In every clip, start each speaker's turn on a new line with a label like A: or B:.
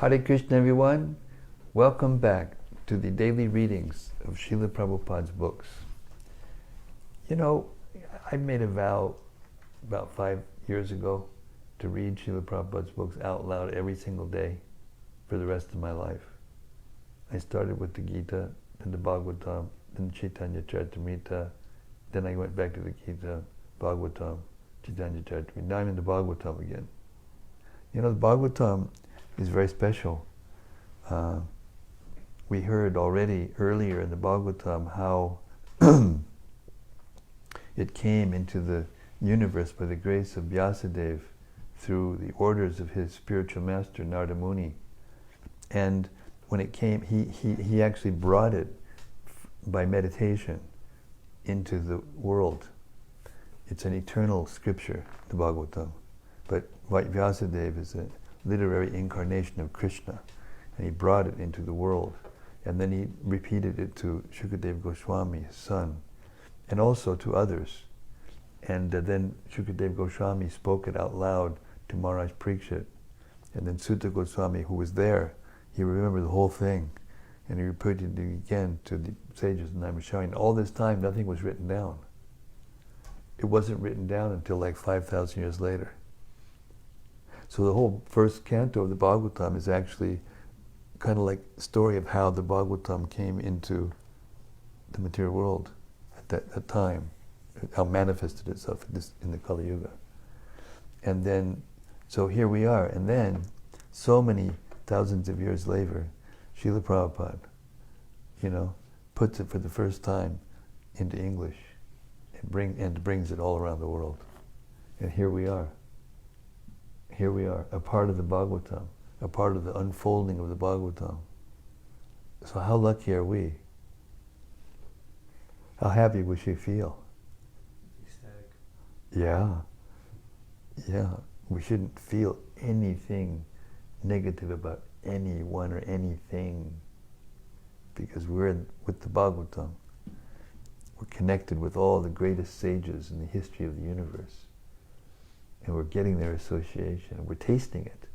A: Hare Krishna, everyone. Welcome back to the daily readings of Srila Prabhupada's books. You know, I made a vow about 5 years ago to read Srila Prabhupada's books out loud every single day for the rest of my life. I started with the Gita, then the Bhagavatam, then the Chaitanya Charitamrita, then I went back to the Gita, Bhagavatam, Chaitanya Charitamrita. Now I'm in the Bhagavatam again. You know, the Bhagavatam is very special. We heard already earlier in the Bhagavatam how it came into the universe by the grace of Vyasadeva through the orders of his spiritual master Narada Muni. And when it came, he actually brought it by meditation into the world. It's an eternal scripture, the Bhagavatam. But Vyasadeva is a literary incarnation of Krishna, and he brought it into the world. And then he repeated it to Shukadeva Goswami, his son, and also to others. And then Shukadeva Goswami spoke it out loud to Maharaj Parikshit. And then Sutta Goswami, who was there, he remembered the whole thing, and he repeated it again to the sages in Naimisharanya. All this time, nothing was written down. It wasn't written down until like 5,000 years later. So the whole first canto of the Bhagavatam is actually kind of like a story of how the Bhagavatam came into the material world at that time, how it manifested itself in the Kali Yuga. And then, so here we are, and then so many thousands of years later, Srila Prabhupada, puts it for the first time into English and brings it all around the world. And here we are. Here we are, a part of the Bhagavatam, a part of the unfolding of the Bhagavatam. So how lucky are we? How happy we should feel?
B: Ecstatic.
A: Yeah. We shouldn't feel anything negative about anyone or anything, because we're with the Bhagavatam. We're connected with all the greatest sages in the history of the universe. And we're getting their association, we're tasting it.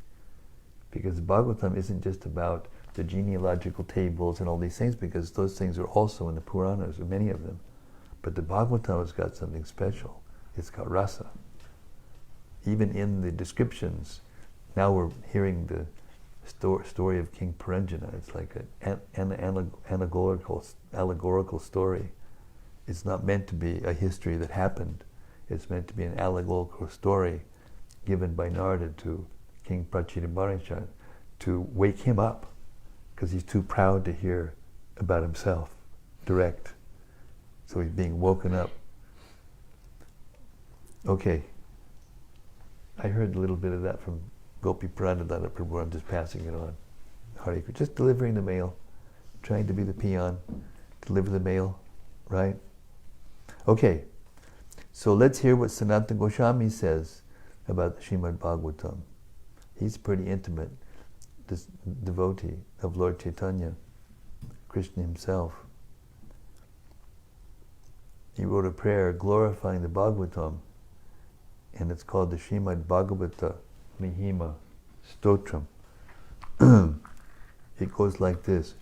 A: Because the Bhagavatam isn't just about the genealogical tables and all these things, because those things are also in the Puranas, many of them. But the Bhagavatam has got something special. It's got rasa. Even in the descriptions, now we're hearing the story of King Puranjana. It's like an allegorical story. It's not meant to be a history that happened. It's meant to be an allegorical story given by Narada to King Prachita to wake him up, because he's too proud to hear about himself direct. So he's being woken up. Okay. I heard a little bit of that from Gopi Pranadana Prabhu. I'm just passing it on. Hare Krishna. Just delivering the mail, trying to be the peon, deliver the mail, right? Okay. So let's hear what Sanatana Goswami says about the Srimad-Bhagavatam. He's pretty intimate, this devotee of Lord Chaitanya, Krishna himself. He wrote a prayer glorifying the Bhagavatam, and it's called the Srimad-Bhagavata Mahima Stotram. It goes like this.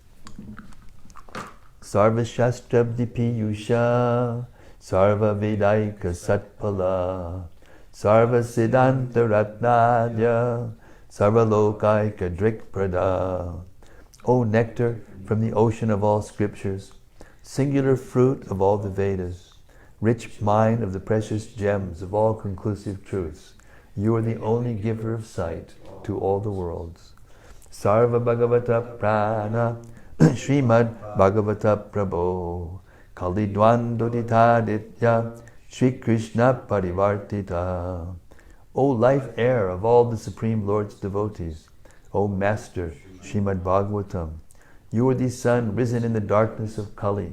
A: Sarva Shastrabdi Piyusha Sarva Vedaika Satpala Sarva Siddhanta Ratnadya Sarva Lokaika Drikprada. O nectar from the ocean of all scriptures, singular fruit of all the Vedas, rich mine of the precious gems of all conclusive truths, you are the only giver of sight to all the worlds. Sarva Bhagavata Prana Srimad Bhagavata Prabho Kali Dvandoditaditya Shri Krishna Parivartita. O life air of all the Supreme Lord's devotees, O Master Srimad Bhagavatam, you are the sun risen in the darkness of Kali.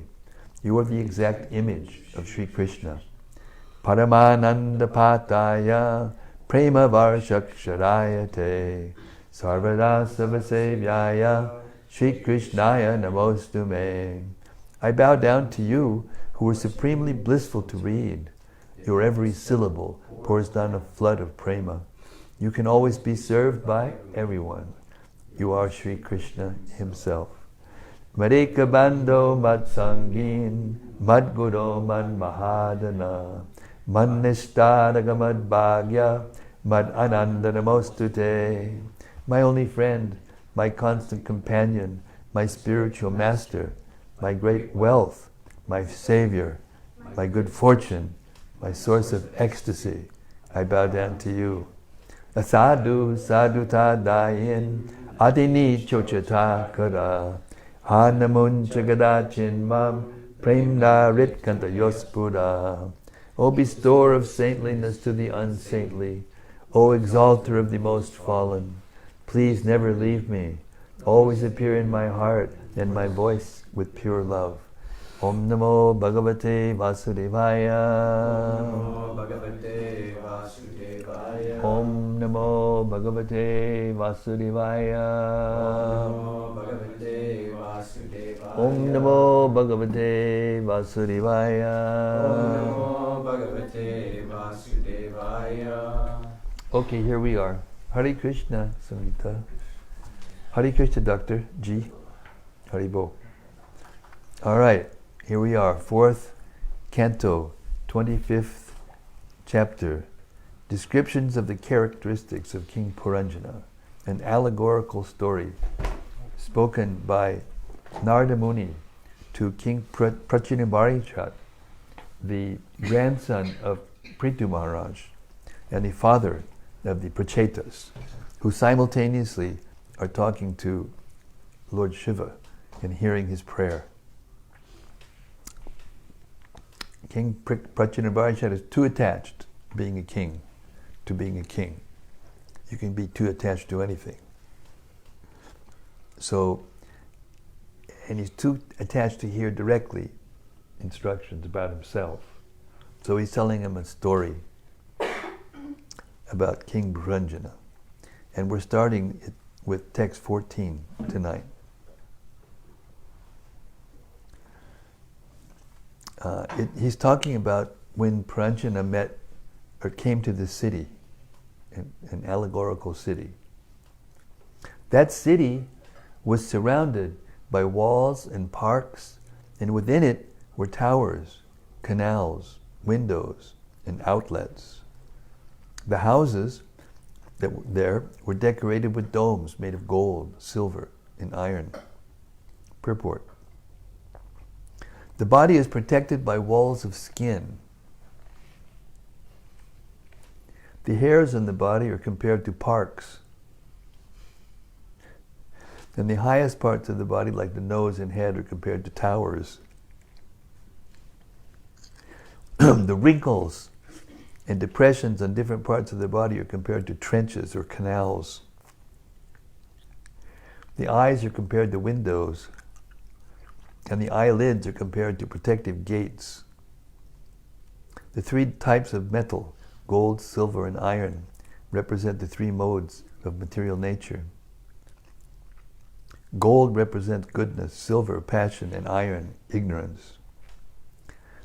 A: You are the exact image of Sri Krishna. Paramananda Pataya Prema Varshaksharayate Sarvada Savasevyaya Shri Krishnaya Namostume. I bow down to you, who are supremely blissful to read. Your every syllable pours down a flood of prema. You can always be served by everyone. You are Sri Krishna himself. Madeka Bando Mad Sangin, Mad Guru Mad Mahadana, Mad Nishtadaga Mad Bhagya, Mad Ananda Namostute. My only friend, my constant companion, my spiritual master, my great wealth, my savior, my good fortune, my source of ecstasy, I bow down to you. Asadu sadhuta dayin, adini chochata kara, hanamun chagadachin mam, premna ritkanta yospura. O bestower of saintliness to the unsaintly, O exalter of the most fallen, please never leave me. Always appear in my heart and my voice with pure love. Om Namo Bhagavate Vasudevaya. Om Namo Bhagavate Vasudevaya. Om Namo Bhagavate Vasudevaya. Okay, here we are. Hare Krishna, Samhita. Hare Krishna, Dr. G. Haribo. All right, here we are. 4th Canto, 25th chapter. Descriptions of the characteristics of King Puranjana. An allegorical story spoken by Narada Muni to King Prachinabharichat, the grandson of Prithu Maharaj and the father of the Prachetas, who simultaneously are talking to Lord Shiva and hearing his prayer. King Prachinabharichat is too attached being a king to being a king. You can be too attached to anything. So, and he's too attached to hear directly instructions about himself. So he's telling him a story about King Puranjana. And we're starting with text 14 tonight. He's talking about when Puranjana met or came to the city, an allegorical city. That city was surrounded by walls and parks, and within it were towers, canals, windows, and outlets. The houses that were there were decorated with domes made of gold, silver, and iron. Purport. The body is protected by walls of skin. The hairs on the body are compared to parks. And the highest parts of the body, like the nose and head, are compared to towers. The wrinkles and depressions on different parts of the body are compared to trenches or canals. The eyes are compared to windows, and the eyelids are compared to protective gates. The 3 types of metal, gold, silver, and iron, represent the 3 modes of material nature. Gold represents goodness, silver, passion, and iron, ignorance.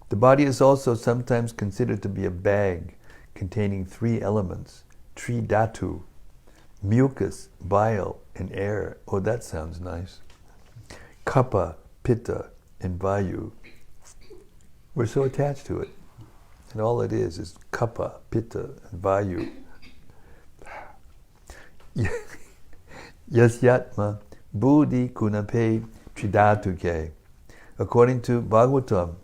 A: The body is also sometimes considered to be a bag containing 3 elements, Tri Dhatu, mucus, bile, and air. Oh, that sounds nice. Kapha, Pitta, and Vayu. We're so attached to it. And all it is Kapha, Pitta, and Vayu. Yasyatma Buddhi Kunape Tridhatuke. According to Bhagavatam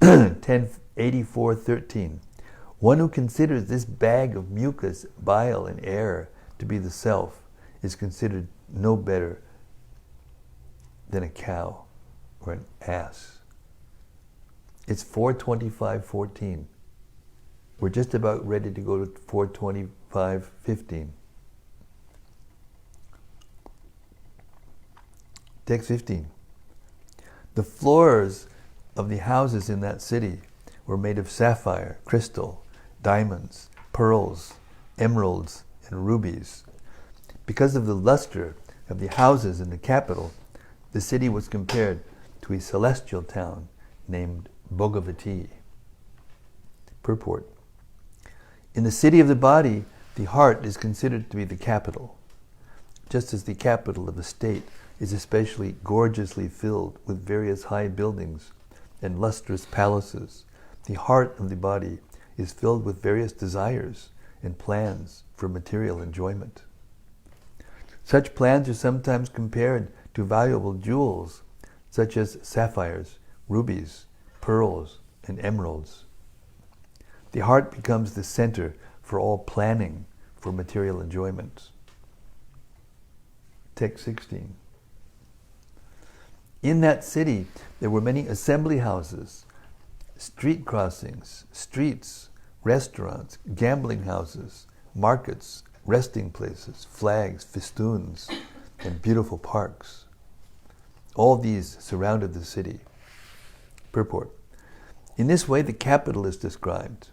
A: 10:84-13, one who considers this bag of mucus, bile, and air to be the self is considered no better than a cow or an ass. It's 4:25:14. We're just about ready to go to 4:25:15. Text 15. The floors of the houses in that city were made of sapphire, crystal, diamonds, pearls, emeralds, and rubies. Because of the luster of the houses in the capital, the city was compared to a celestial town named Bhogavati. Purport. In the city of the body, the heart is considered to be the capital. just as the capital of a state is especially gorgeously filled with various high buildings and lustrous palaces, the heart of the body is filled with various desires and plans for material enjoyment. Such plans are sometimes compared to valuable jewels, such as sapphires, rubies, pearls, and emeralds. The heart becomes the center for all planning for material enjoyment. Text 16. In that city, there were many assembly houses, street crossings, streets, restaurants, gambling houses, markets, resting places, flags, festoons, and beautiful parks. All these surrounded the city. Purport. In this way, the capital is described.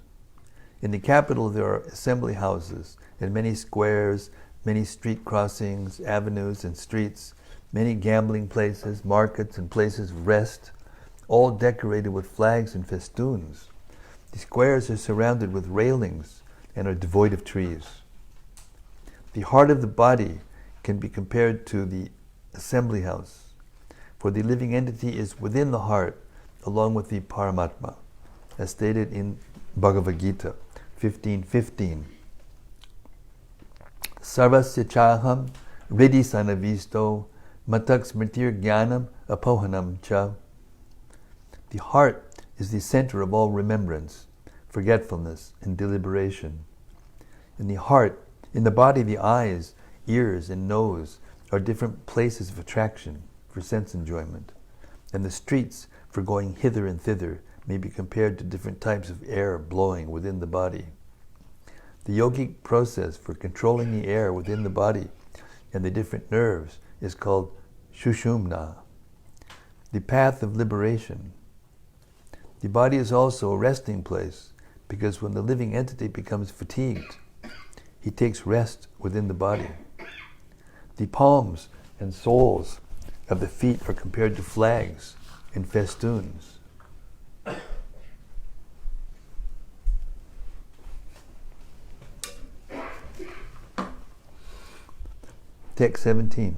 A: In the capital, there are assembly houses and many squares, many street crossings, avenues and streets, many gambling places, markets and places of rest, all decorated with flags and festoons. The squares are surrounded with railings and are devoid of trees. The heart of the body can be compared to the assembly house, for the living entity is within the heart along with the Paramatma, as stated in Bhagavad Gita 15:15. Sarvasya chaham ridi sanavisto matak smritir jnanam apohanam cha. The heart is the center of all remembrance, forgetfulness, and deliberation. In the heart, in the body, the eyes, ears, and nose are different places of attraction for sense enjoyment, and the streets for going hither and thither may be compared to different types of air blowing within the body. The yogic process for controlling the air within the body and the different nerves is called Shushumna, the path of liberation. The body is also a resting place because when the living entity becomes fatigued, he takes rest within the body. The palms and soles of the feet are compared to flags and festoons. Text 17.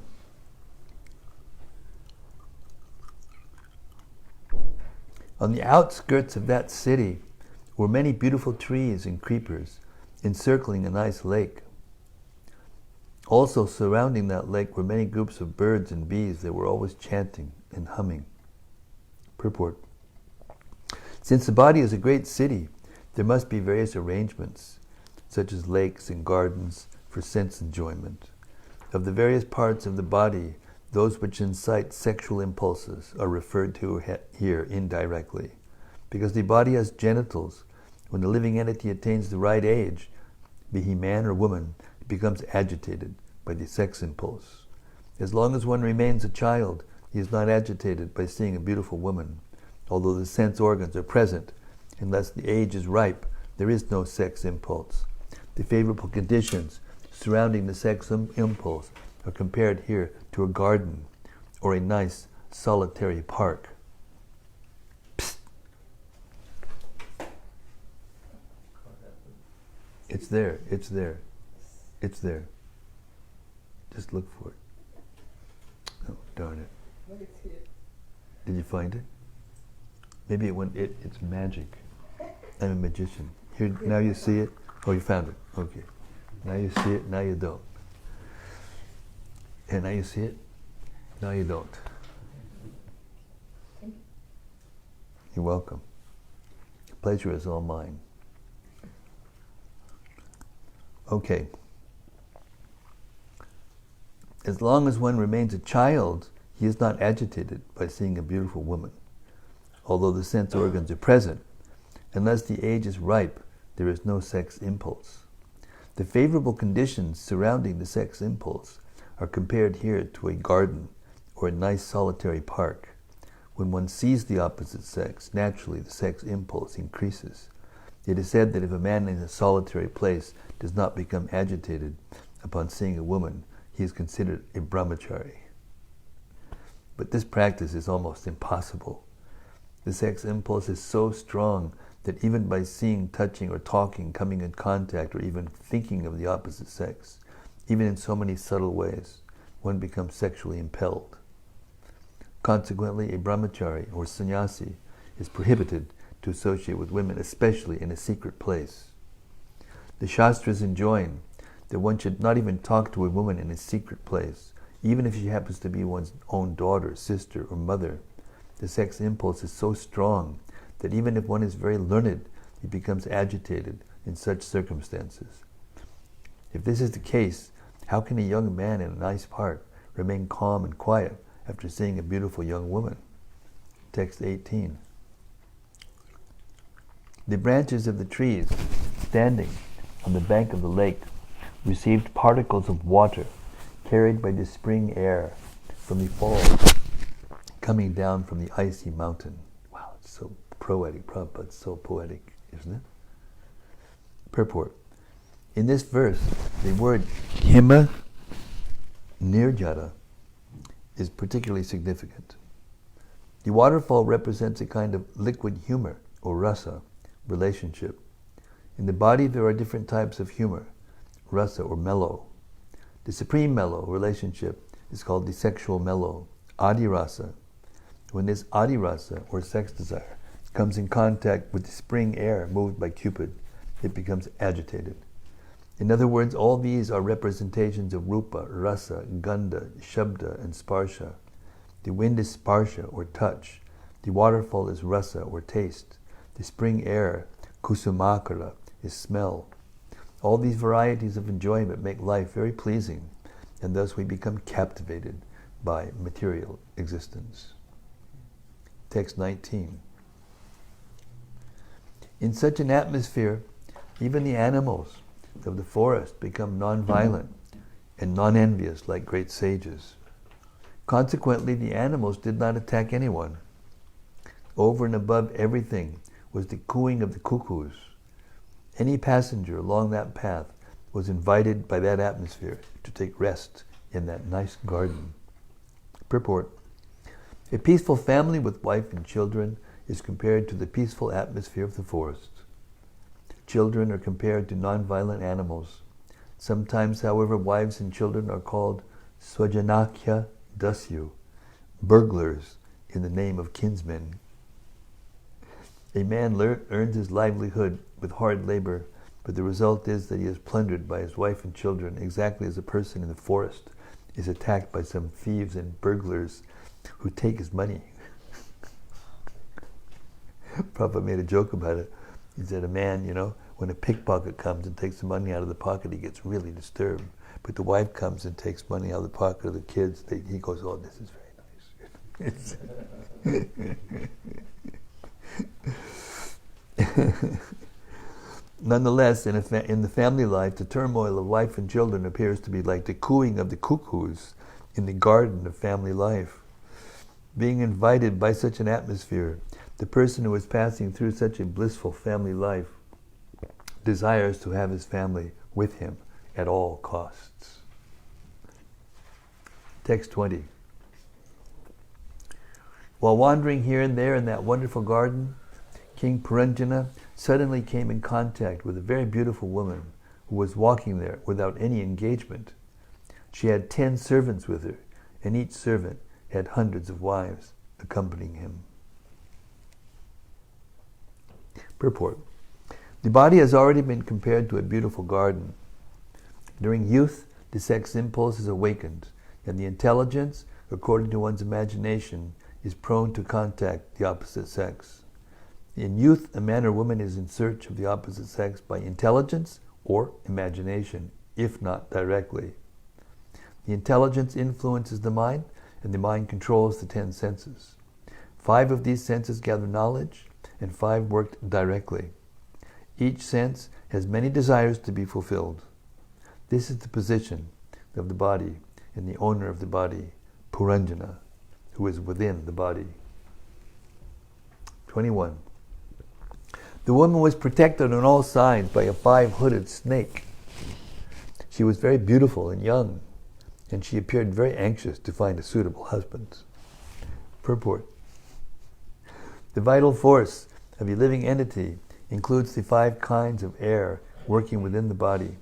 A: On the outskirts of that city were many beautiful trees and creepers encircling a nice lake. Also surrounding that lake were many groups of birds and bees that were always chanting and humming. Purport. Since the body is a great city, there must be various arrangements, such as lakes and gardens for sense enjoyment. Of the various parts of the body, those which incite sexual impulses are referred to here indirectly. Because the body has genitals, when the living entity attains the right age, be he man or woman, it becomes agitated by the sex impulse. As long as one remains a child, he is not agitated by seeing a beautiful woman. Although the sense organs are present, unless the age is ripe, there is no sex impulse. The favorable conditions surrounding the sex impulse are compared here to a garden or a nice solitary park. Psst. It's there, it's there, it's there. Just look for it. Oh, darn it. Did you find it? Maybe it's magic. I'm a magician. Here, now you see it? Oh, you found it. Okay. Now you see it, now you don't. And now you see it, now you don't. You're welcome. The pleasure is all mine. Okay. As long as one remains a child, he is not agitated by seeing a beautiful woman. Although the sense organs are present, unless the age is ripe, there is no sex impulse. The favorable conditions surrounding the sex impulse are compared here to a garden or a nice solitary park. When one sees the opposite sex, naturally the sex impulse increases. It is said that if a man in a solitary place does not become agitated upon seeing a woman, he is considered a brahmachari. But this practice is almost impossible. The sex impulse is so strong that even by seeing, touching, or talking, coming in contact, or even thinking of the opposite sex, even in so many subtle ways, one becomes sexually impelled. Consequently, a brahmachari or sannyasi is prohibited to associate with women, especially in a secret place. The Shastras enjoin that one should not even talk to a woman in a secret place, even if she happens to be one's own daughter, sister, or mother. The sex impulse is so strong that even if one is very learned, he becomes agitated in such circumstances. If this is the case, how can a young man in a nice part remain calm and quiet after seeing a beautiful young woman? Text 18. The branches of the trees standing on the bank of the lake received particles of water carried by the spring air from the falls coming down from the icy mountain. Wow, it's so poetic. Prabhupada, it's so poetic, isn't it? Purport. In this verse, the word hima nirjara is particularly significant. The waterfall represents a kind of liquid humor, or rasa, relationship. In the body there are different types of humor, rasa or mellow. The supreme mellow relationship is called the sexual mellow, adi rasa. When this adi rasa, or sex desire, comes in contact with the spring air moved by Cupid, it becomes agitated. In other words, all these are representations of rupa, rasa, gandha, shabda, and sparsha. The wind is sparsha, or touch. The waterfall is rasa, or taste. The spring air, kusumakara, is smell. All these varieties of enjoyment make life very pleasing, and thus we become captivated by material existence. Text 19. In such an atmosphere, even the animals of the forest become non-violent and non-envious like great sages. Consequently, the animals did not attack anyone. Over and above everything was the cooing of the cuckoos. Any passenger along that path was invited by that atmosphere to take rest in that nice garden. Purport. A peaceful family with wife and children is compared to the peaceful atmosphere of the forest. Children are compared to non-violent animals. Sometimes, however, wives and children are called swajanakya dasyu, burglars in the name of kinsmen. A man earns his livelihood with hard labor, but the result is that he is plundered by his wife and children, exactly as a person in the forest is attacked by some thieves and burglars who take his money. Prabhupada made a joke about it. He said, a man, when a pickpocket comes and takes the money out of the pocket, he gets really disturbed. But the wife comes and takes money out of the pocket of the kids, he goes, oh, this is very nice. Nonetheless, in the family life, the turmoil of wife and children appears to be like the cooing of the cuckoos in the garden of family life. Being invited by such an atmosphere, the person who is passing through such a blissful family life desires to have his family with him at all costs. Text 20. While wandering here and there in that wonderful garden, King Puranjana suddenly came in contact with a very beautiful woman who was walking there without any engagement. She had 10 servants with her, and each servant had hundreds of wives accompanying him. Purport. The body has already been compared to a beautiful garden. During youth, the sex impulse is awakened, and the intelligence, according to one's imagination, is prone to contact the opposite sex. In youth, a man or woman is in search of the opposite sex by intelligence or imagination, if not directly. The intelligence influences the mind, and the mind controls the 10 senses. 5 of these senses gather knowledge, and 5 work directly. Each sense has many desires to be fulfilled. This is the position of the body and the owner of the body, Puranjana, who is within the body. 21. The woman was protected on all sides by a 5-hooded snake. She was very beautiful and young, and she appeared very anxious to find a suitable husband. Purport. The vital force of a living entity includes the 5 kinds of air working within the body,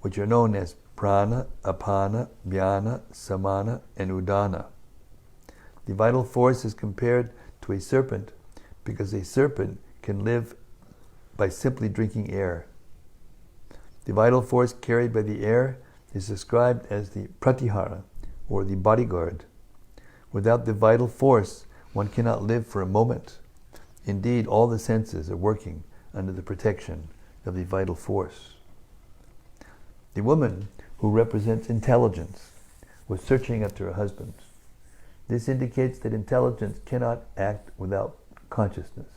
A: which are known as prana, apana, vyana, samana, and udana. The vital force is compared to a serpent because a serpent can live by simply drinking air. The vital force carried by the air is described as the pratihara, or the bodyguard. Without the vital force, one cannot live for a moment. Indeed, all the senses are working under the protection of the vital force. The woman who represents intelligence was searching after a husband. This indicates that intelligence cannot act without consciousness.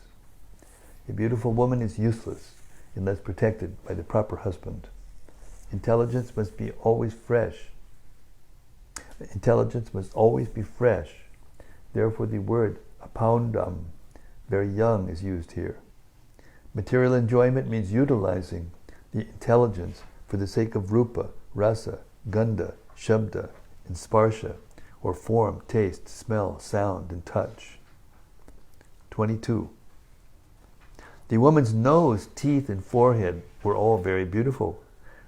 A: A beautiful woman is useless unless protected by the proper husband. Intelligence must be always fresh. Intelligence must always be fresh. Therefore the word apoundam, very young, is used here. Material enjoyment means utilizing the intelligence for the sake of rupa, rasa, gandha, shabda, and sparsha, or form, taste, smell, sound, and touch. 22. The woman's nose, teeth, and forehead were all very beautiful.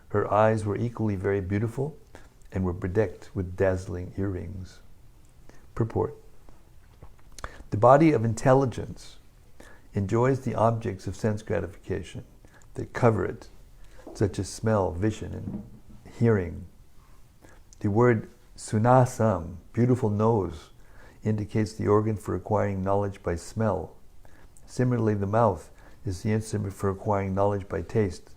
A: Her eyes were equally very beautiful and were bedecked with dazzling earrings. Purport. The body of intelligence enjoys the objects of sense gratification that cover it, such as smell, vision, and hearing. The word sunasam, beautiful nose, indicates the organ for acquiring knowledge by smell. Similarly, the mouth is the instrument for acquiring knowledge by taste.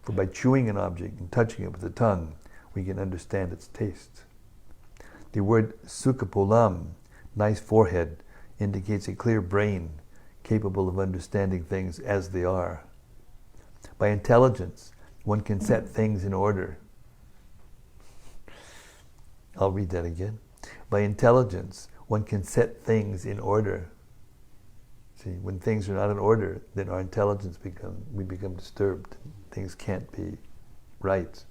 A: For by chewing an object and touching it with the tongue, we can understand its taste. The word sukhapulam, nice forehead, indicates a clear brain capable of understanding things as they are. By intelligence, one can set things in order. I'll read that again. By intelligence, one can set things in order. See, when things are not in order, then our intelligence we become disturbed. Things can't be right.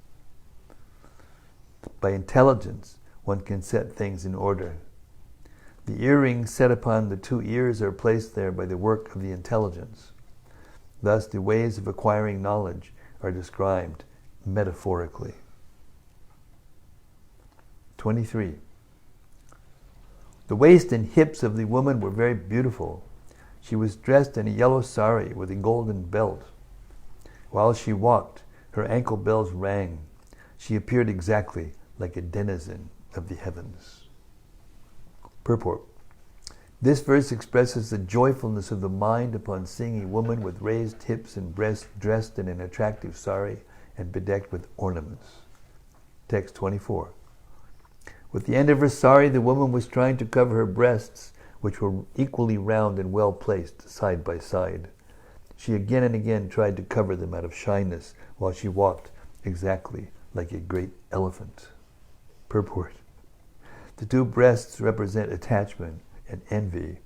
A: By intelligence, one can set things in order. The earrings set upon the two ears are placed there by the work of the intelligence. Thus, the ways of acquiring knowledge are described metaphorically. 23. The waist and hips of the woman were very beautiful. She was dressed in a yellow sari with a golden belt. While she walked, her ankle bells rang. She appeared exactly like a denizen of the heavens. Purport. This verse expresses the joyfulness of the mind upon seeing a woman with raised hips and breasts dressed in an attractive sari and bedecked with ornaments. Text 24. With the end of her sari, the woman was trying to cover her breasts, which were equally round and well placed side by side. She again and again tried to cover them out of shyness while she walked exactly like a great elephant. Purport. The two breasts represent attachment and envy.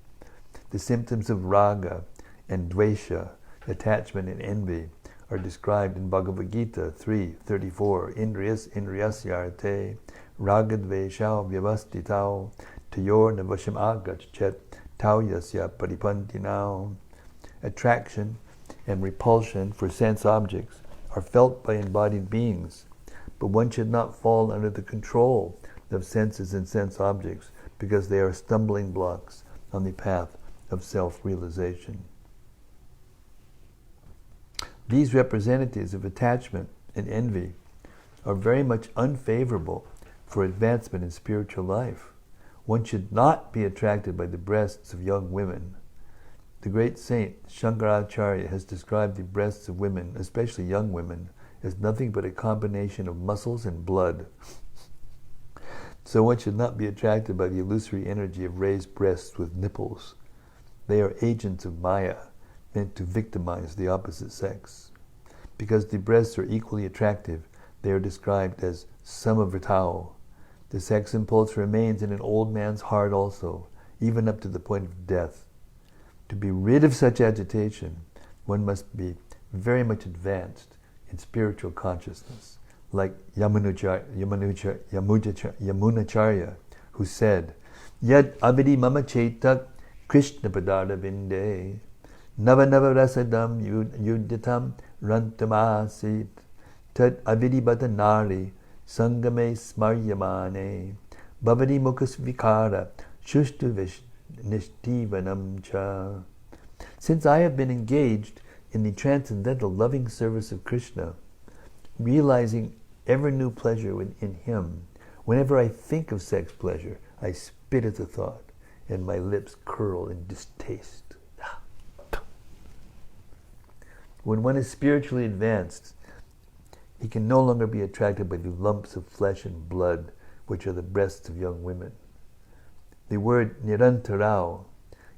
A: The symptoms of raga and dvesha, attachment and envy, are described in Bhagavad Gita 3:34. Indriyas indriyasyarte raga dvesha vyavastitao tayor navasham agachet tau yasya paripantinao. Attraction and repulsion for sense objects are felt by embodied beings, but one should not fall under the control of senses and sense objects because they are stumbling blocks on the path of self-realization. These representatives of attachment and envy are very much unfavorable for advancement in spiritual life. One should not be attracted by the breasts of young women. The great saint Shankaracharya has described the breasts of women, especially young women, as nothing but a combination of muscles and blood. So one should not be attracted by the illusory energy of raised breasts with nipples. They are agents of Maya, meant to victimize the opposite sex. Because the breasts are equally attractive, they are described as samavritao. The sex impulse remains in an old man's heart also, even up to the point of death. To be rid of such agitation, one must be very much advanced in spiritual consciousness, like Yamunacharya, who said, Yad avidi mama chetak Krishna padarda vinde nava nava rasadam yuditam rantamasit tad avidi bata nari sangame smaryamane bhavati mukhas vikara shushtu nishtivanam cha. Since I have been engaged in the transcendental loving service of Krishna, realizing ever new pleasure in Him, whenever I think of sex pleasure, I spit at the thought, and my lips curl in distaste. When one is spiritually advanced, he can no longer be attracted by the lumps of flesh and blood, which are the breasts of young women. The word nirantarao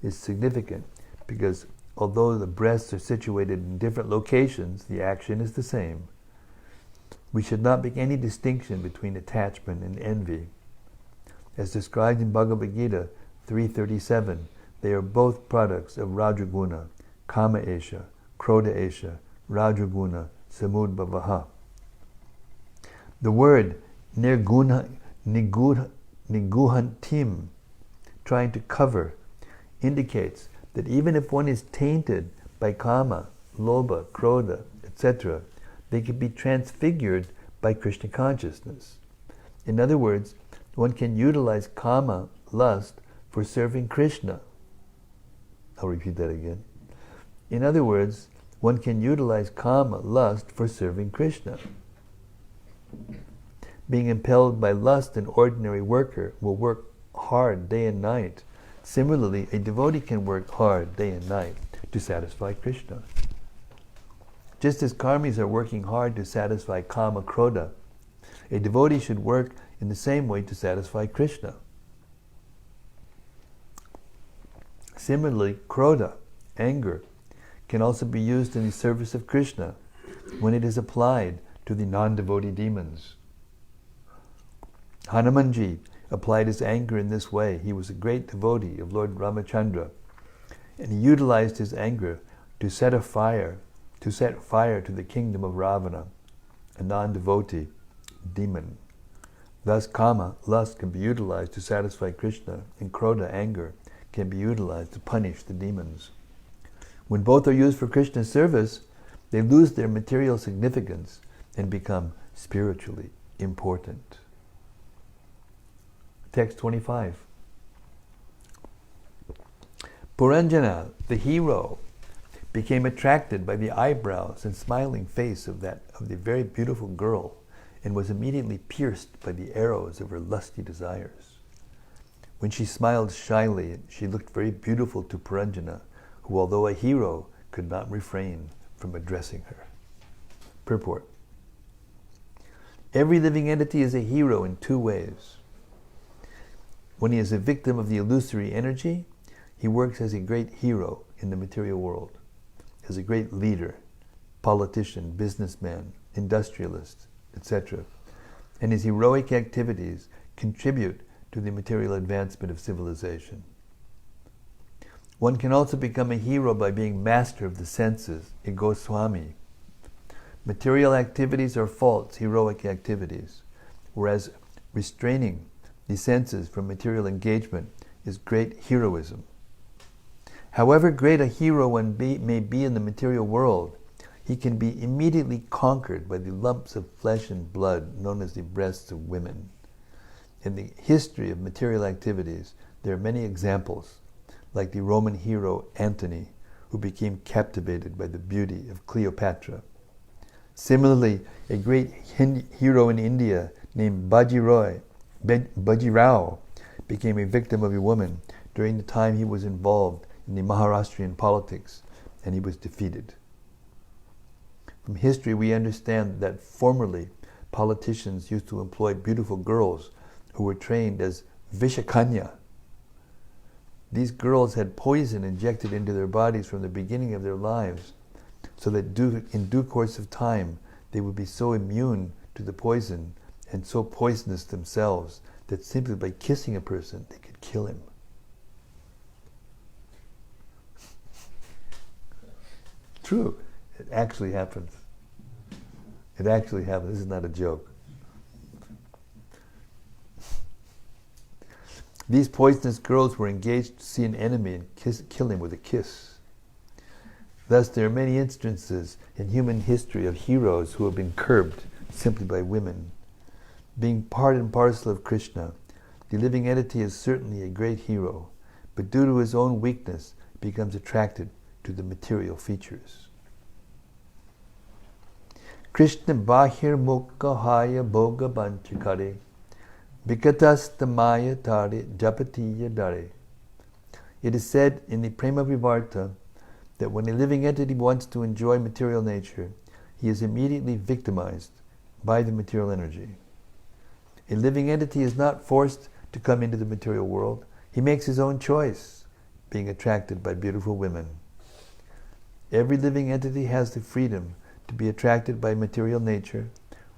A: is significant because although the breasts are situated in different locations, the action is the same. We should not make any distinction between attachment and envy. As described in Bhagavad Gita 3:37, they are both products of Rajaguna, Kama Esha, Krodha Esha, Rajaguna, Samudbhavaha. The word niguhantim, trying to cover, indicates that even if one is tainted by Kama, Lobha, Krodha, etc., they can be transfigured by Krishna consciousness. In other words, one can utilize Kama, lust, for serving Krishna. I'll repeat that again. In other words, one can utilize Kama, lust, for serving Krishna. Being impelled by lust, an ordinary worker will work hard day and night. Similarly, a devotee can work hard day and night to satisfy Krishna. Just as karmis are working hard to satisfy Kama, Krodha, a devotee should work in the same way to satisfy Krishna. Similarly, Krodha, anger, can also be used in the service of Krishna when it is applied to the non-devotee demons. Hanumanji applied his anger in this way. He was a great devotee of Lord Ramachandra, and he utilized his anger to set fire to the kingdom of Ravana, a non-devotee demon. Thus, Kama, lust, can be utilized to satisfy Krishna, and Krodha, anger, can be utilized to punish the demons. When both are used for Krishna's service, they lose their material significance and become spiritually important. Text 25. Puranjana, the hero, became attracted by the eyebrows and smiling face of the very beautiful girl, and was immediately pierced by the arrows of her lusty desires. When she smiled shyly, she looked very beautiful to Puranjana, who, although a hero, could not refrain from addressing her. Purport. Every living entity is a hero in two ways. When he is a victim of the illusory energy, he works as a great hero in the material world, as a great leader, politician, businessman, industrialist, etc. And his heroic activities contribute to the material advancement of civilization. One can also become a hero by being master of the senses, a Goswami. Material activities are false, heroic activities, whereas restraining the senses from material engagement is great heroism. However great a hero one may be in the material world, he can be immediately conquered by the lumps of flesh and blood known as the breasts of women. In the history of material activities, there are many examples, like the Roman hero Antony, who became captivated by the beauty of Cleopatra. Similarly, a great hero in India named Bajirao became a victim of a woman during the time he was involved in the Maharashtrian politics, and he was defeated. From history, we understand that formerly politicians used to employ beautiful girls who were trained as Vishakanya. These girls had poison injected into their bodies from the beginning of their lives, so that in due course of time they would be so immune to the poison and so poisonous themselves that simply by kissing a person they could kill him. True, it actually happens. It actually happens. This is not a joke. These poisonous girls were engaged to see an enemy and kill him with a kiss. Thus, there are many instances in human history of heroes who have been curbed simply by women. Being part and parcel of Krishna, the living entity is certainly a great hero, but due to his own weakness, becomes attracted to the material features. Krishna bahir mukha haya bhoga banchikare Vikatastamaya tare japatiya dare. It is said in the Prema Vivarta that when a living entity wants to enjoy material nature, he is immediately victimized by the material energy. A living entity is not forced to come into the material world. He makes his own choice, being attracted by beautiful women. Every living entity has the freedom to be attracted by material nature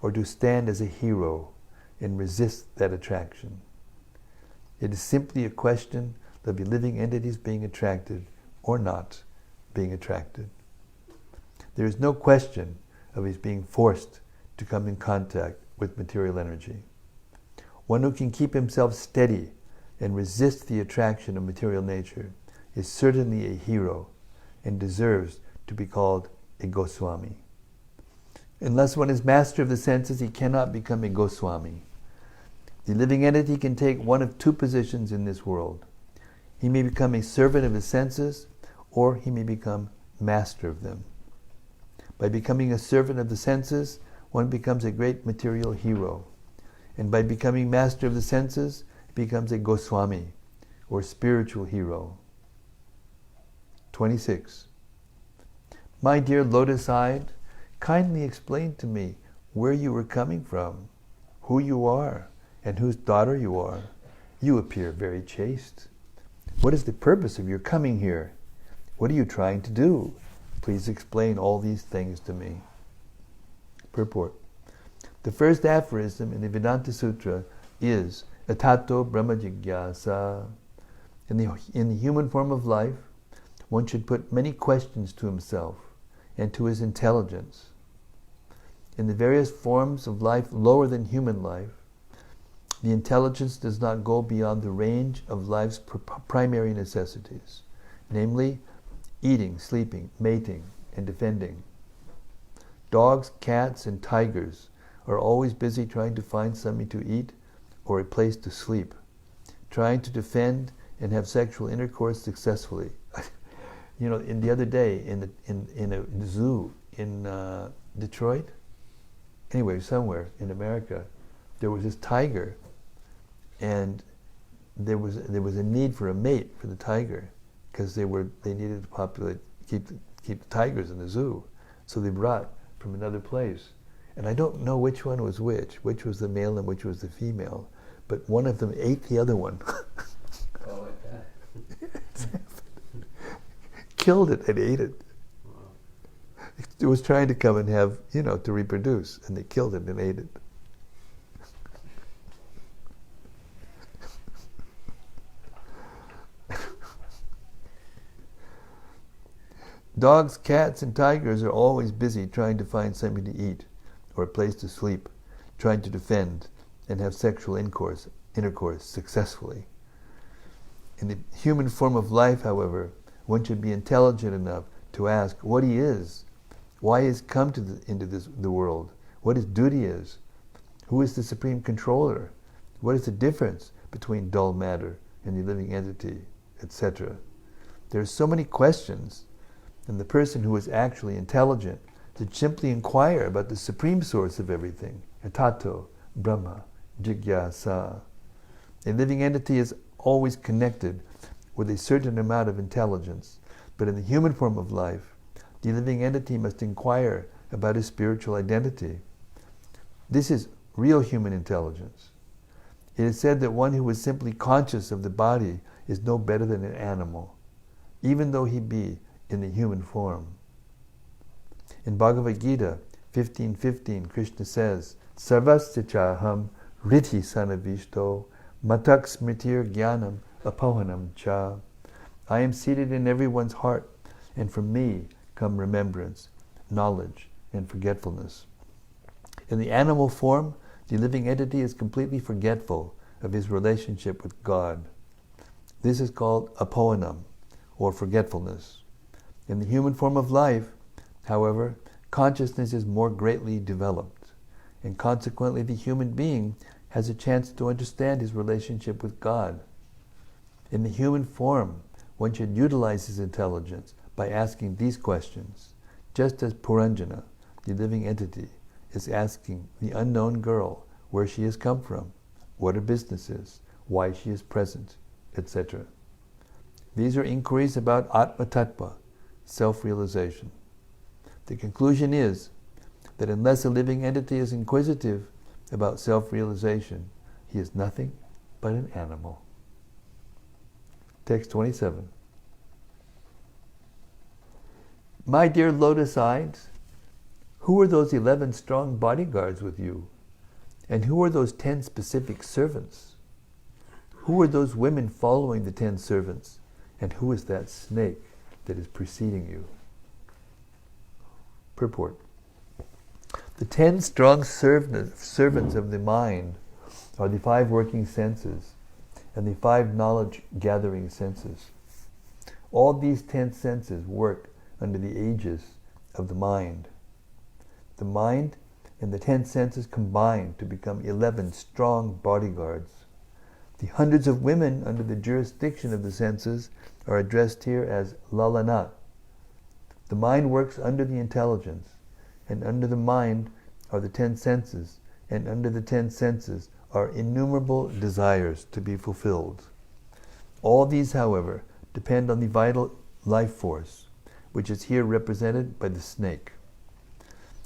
A: or to stand as a hero and resist that attraction. It is simply a question of the living entities being attracted or not being attracted. There is no question of his being forced to come in contact with material energy. One who can keep himself steady and resist the attraction of material nature is certainly a hero and deserves to be called a Goswami. Unless one is master of the senses, he cannot become a Goswami. The living entity can take one of two positions in this world. He may become a servant of his senses, or he may become master of them. By becoming a servant of the senses, one becomes a great material hero. And by becoming master of the senses, he becomes a Goswami, or spiritual hero. 26. My dear lotus-eyed, kindly explain to me where you were coming from, who you are, and whose daughter you are. You appear very chaste. What is the purpose of your coming here? What are you trying to do? Please explain all these things to me. Purport. The first aphorism in the Vedanta Sutra is Atato Brahma Jigyasa. In the human form of life, one should put many questions to himself and to his intelligence. In the various forms of life lower than human life, the intelligence does not go beyond the range of life's primary necessities, namely eating, sleeping, mating, and defending. Dogs, cats, and tigers are always busy trying to find something to eat or a place to sleep, trying to defend and have sexual intercourse successfully. In the other day in a zoo in Detroit, anyway, somewhere in America, there was this tiger, and there was a need for a mate for the tiger because they needed to keep the tigers in the zoo, so they brought from another place, and I don't know which one was which was the male and which was the female, but one of them ate the other one.
B: Oh, like that.
A: Killed it and ate it. Wow. It was trying to come and have, to reproduce, and they killed it and ate it. Dogs, cats, and tigers are always busy trying to find something to eat or a place to sleep, trying to defend and have sexual intercourse successfully. In the human form of life, however, one should be intelligent enough to ask what he is, why he has come into the world, what his duty is, who is the supreme controller, what is the difference between dull matter and the living entity, etc. There are so many questions, and the person who is actually intelligent should simply inquire about the supreme source of everything, Tato, Brahma, Jigyasa. A living entity is always connected with a certain amount of intelligence, but in the human form of life, the living entity must inquire about his spiritual identity. This is real human intelligence. It is said that one who is simply conscious of the body is no better than an animal, even though he be in the human form. In Bhagavad Gita 15:15, Krishna says, Sarvasya chaham riti sanavishto matak smritir jnanam apohanam cha. I am seated in everyone's heart, and from me come remembrance, knowledge, and forgetfulness. In the animal form, the living entity is completely forgetful of his relationship with God. This is called apohanam, or forgetfulness. In the human form of life, however, consciousness is more greatly developed, and consequently the human being has a chance to understand his relationship with God. In the human form, one should utilize his intelligence by asking these questions, just as Puranjana, the living entity, is asking the unknown girl where she has come from, what her business is, why she is present, etc. These are inquiries about Atma Tattva, self-realization. The conclusion is that unless a living entity is inquisitive about self-realization, he is nothing but an animal. Text 27. My dear lotus eyes, who are those 11 strong bodyguards with you? And who are those 10 specific servants? Who are those women following the 10 servants? And who is that snake that is preceding you? Purport. The 10 strong servants of the mind are the 5 working senses and the 5 knowledge-gathering senses. All these 10 senses work under the aegis of the mind. The mind and the 10 senses combine to become 11 strong bodyguards. The hundreds of women under the jurisdiction of the senses are addressed here as lalana. The mind works under the intelligence, and under the mind are the 10 senses, and under the 10 senses are innumerable desires to be fulfilled. All these, however, depend on the vital life force, which is here represented by the snake.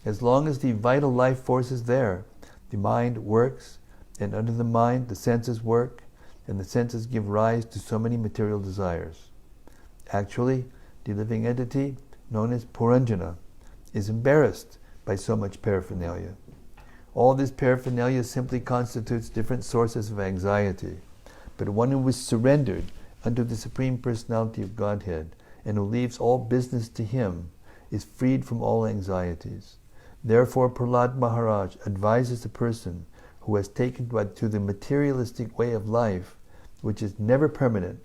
A: As long as the vital life force is there, the mind works, and under the mind the senses work, and the senses give rise to so many material desires. Actually, the living entity, known as Puranjana, is embarrassed by so much paraphernalia. All this paraphernalia simply constitutes different sources of anxiety, but one who is surrendered unto the Supreme Personality of Godhead and who leaves all business to Him is freed from all anxieties. Therefore, Prahlad Maharaj advises the person who has taken to the materialistic way of life, which is never permanent,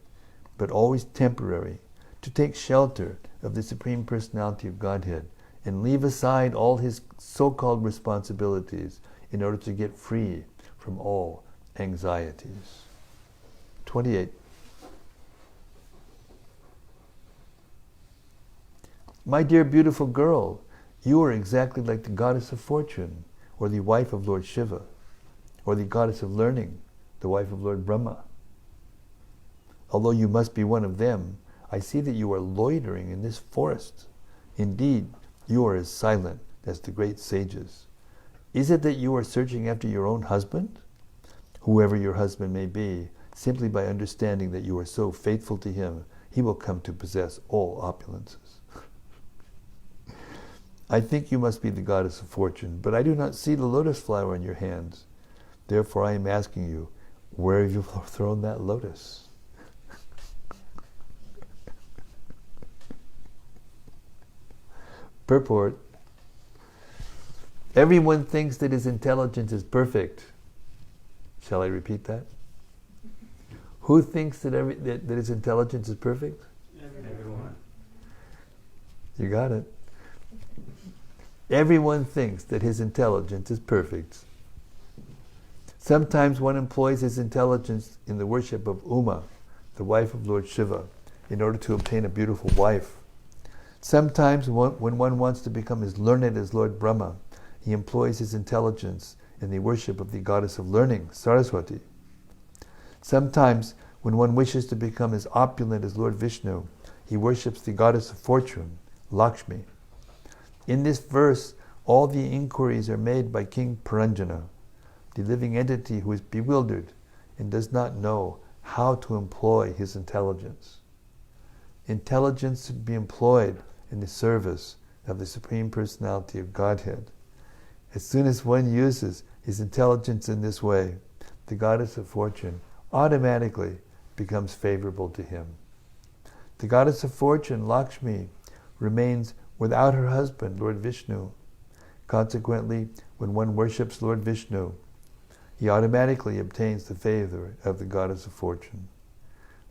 A: but always temporary, to take shelter of the Supreme Personality of Godhead and leave aside all his so-called responsibilities in order to get free from all anxieties. 28. My dear beautiful girl, you are exactly like the goddess of fortune, or the wife of Lord Shiva, or the goddess of learning, the wife of Lord Brahma. Although you must be one of them, I see that you are loitering in this forest. Indeed, you are as silent as the great sages. Is it that you are searching after your own husband? Whoever your husband may be, simply by understanding that you are so faithful to him, he will come to possess all opulences. I think you must be the goddess of fortune, but I do not see the lotus flower in your hands. Therefore I am asking you, where have you thrown that lotus? Purport. Everyone thinks that his intelligence is perfect. Shall I repeat that? Who thinks that his intelligence is perfect?
B: Everyone.
A: You got it. Everyone thinks that his intelligence is perfect. Sometimes one employs his intelligence in the worship of Uma, the wife of Lord Shiva, in order to obtain a beautiful wife. Sometimes when one wants to become as learned as Lord Brahma, he employs his intelligence in the worship of the goddess of learning, Saraswati. Sometimes when one wishes to become as opulent as Lord Vishnu, he worships the goddess of fortune, Lakshmi. In this verse, all the inquiries are made by King Puranjana, the living entity who is bewildered and does not know how to employ his intelligence. Intelligence should be employed in the service of the Supreme Personality of Godhead. As soon as one uses his intelligence in this way, the goddess of fortune automatically becomes favorable to him. The goddess of fortune, Lakshmi, remains without her husband, Lord Vishnu. Consequently, when one worships Lord Vishnu, he automatically obtains the favor of the goddess of fortune.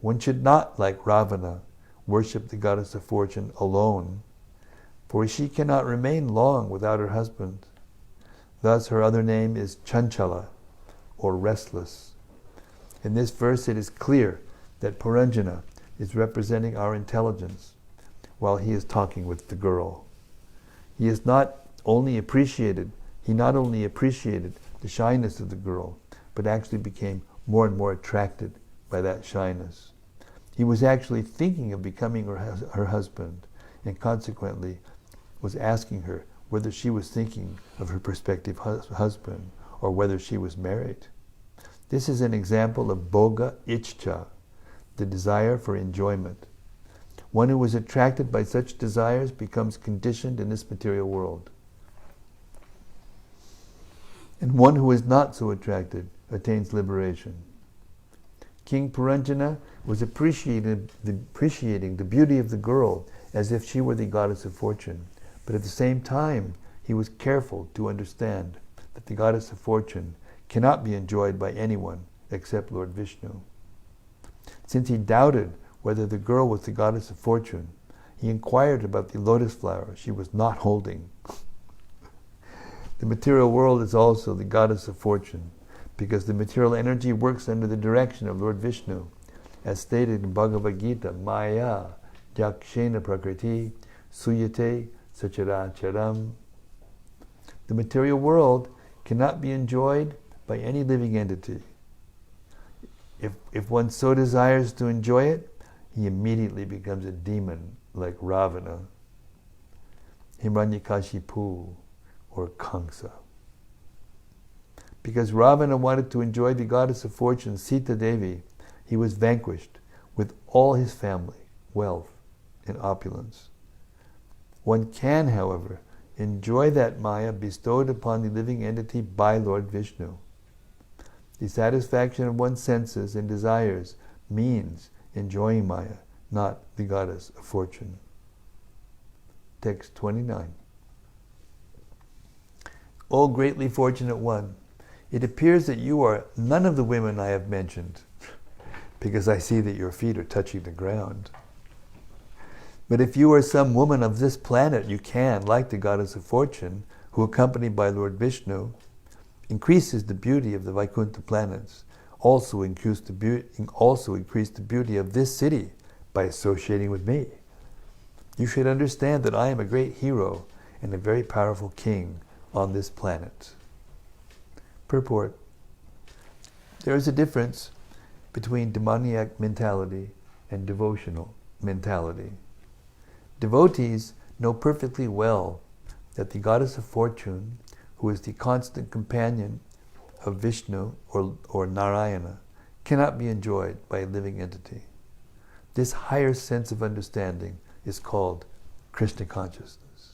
A: One should not, like Ravana, worship the goddess of fortune alone, for she cannot remain long without her husband. Thus her other name is Chanchala, or restless. In this verse it is clear that Puranjana is representing our intelligence while he is talking with the girl. He not only appreciated the shyness of the girl, but actually became more and more attracted by that shyness. He was actually thinking of becoming her husband, and consequently was asking her whether she was thinking of her prospective husband or whether she was married. This is an example of bhoga ichcha, the desire for enjoyment. One who is attracted by such desires becomes conditioned in this material world. And one who is not so attracted attains liberation. King Puranjana was appreciating the beauty of the girl as if she were the goddess of fortune, but at the same time he was careful to understand that the goddess of fortune cannot be enjoyed by anyone except Lord Vishnu. Since he doubted whether the girl was the goddess of fortune, he inquired about the lotus flower she was not holding. The material world is also the goddess of fortune, because the material energy works under the direction of Lord Vishnu, as stated in Bhagavad Gita, Maya, Yakshena Prakriti, Suyate, Sacharacharam. The material world cannot be enjoyed by any living entity. If one so desires to enjoy it, he immediately becomes a demon like Ravana, Hiranyakashipu, or Kamsa. Because Ravana wanted to enjoy the goddess of fortune, Sita Devi, he was vanquished with all his family, wealth, and opulence. One can, however, enjoy that Maya bestowed upon the living entity by Lord Vishnu. The satisfaction of one's senses and desires means enjoying Maya, not the goddess of fortune. Text 29. O greatly fortunate one, it appears that you are none of the women I have mentioned, because I see that your feet are touching the ground. But if you are some woman of this planet, you can, like the goddess of fortune, who accompanied by Lord Vishnu, increases the beauty of the Vaikuntha planets, also increase the beauty of this city by associating with me. You should understand that I am a great hero and a very powerful king on this planet. Purport. There is a difference between demoniac mentality and devotional mentality. Devotees know perfectly well that the goddess of fortune, who is the constant companion of Vishnu or Narayana, cannot be enjoyed by a living entity. This higher sense of understanding is called Krishna consciousness.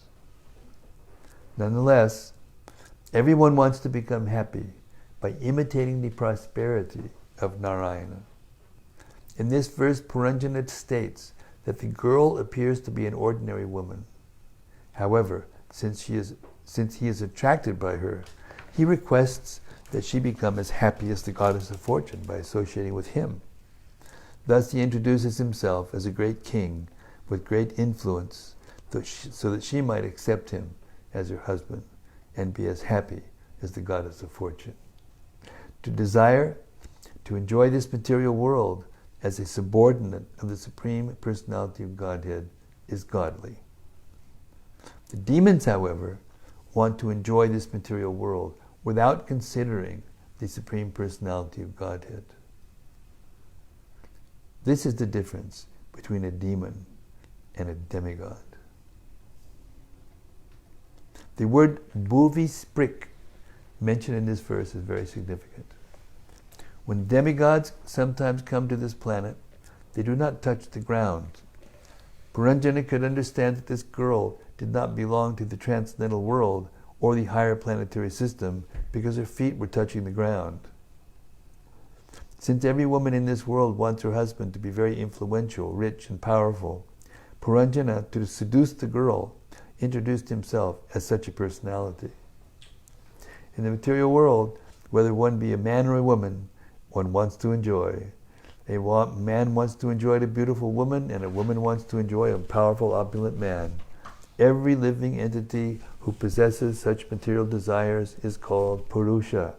A: Nonetheless, everyone wants to become happy by imitating the prosperity of Narayana. In this verse, Puranjana states that the girl appears to be an ordinary woman. However, since he is attracted by her, he requests that she become as happy as the goddess of fortune by associating with him. Thus he introduces himself as a great king with great influence, so that she might accept him as her husband and be as happy as the goddess of fortune. To desire to enjoy this material world as a subordinate of the Supreme Personality of Godhead is godly. The demons, however, want to enjoy this material world without considering the Supreme Personality of Godhead. This is the difference between a demon and a demigod. The word bhuvi-sprik mentioned in this verse is very significant. When demigods sometimes come to this planet, they do not touch the ground. Puranjana could understand that this girl did not belong to the transcendental world or the higher planetary system because her feet were touching the ground. Since every woman in this world wants her husband to be very influential, rich, and powerful, Puranjana, to seduce the girl, introduced himself as such a personality. In the material world, whether one be a man or a woman, one wants to enjoy. A man wants to enjoy a beautiful woman, and a woman wants to enjoy a powerful, opulent man. Every living entity who possesses such material desires is called Purusha,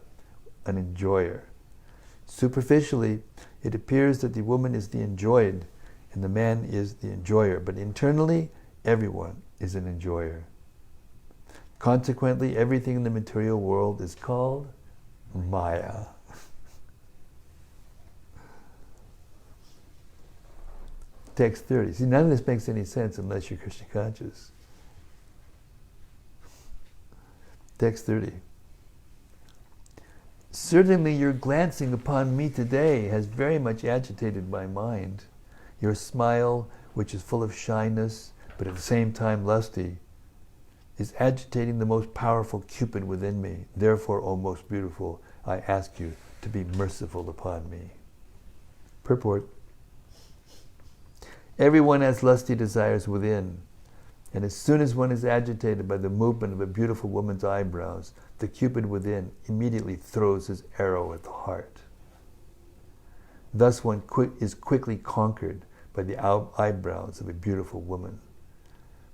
A: an enjoyer. Superficially, it appears that the woman is the enjoyed and the man is the enjoyer, but internally, everyone is an enjoyer. Consequently, everything in the material world is called Maya. Text 30. See, none of this makes any sense unless you're Krishna conscious. Text 30. Certainly your glancing upon me today has very much agitated my mind. Your smile, which is full of shyness, but at the same time lusty, is agitating the most powerful Cupid within me. Therefore, O most beautiful, I ask you to be merciful upon me. Purport. Everyone has lusty desires within, and as soon as one is agitated by the movement of a beautiful woman's eyebrows, the Cupid within immediately throws his arrow at the heart. Thus one is quickly conquered by the eyebrows of a beautiful woman.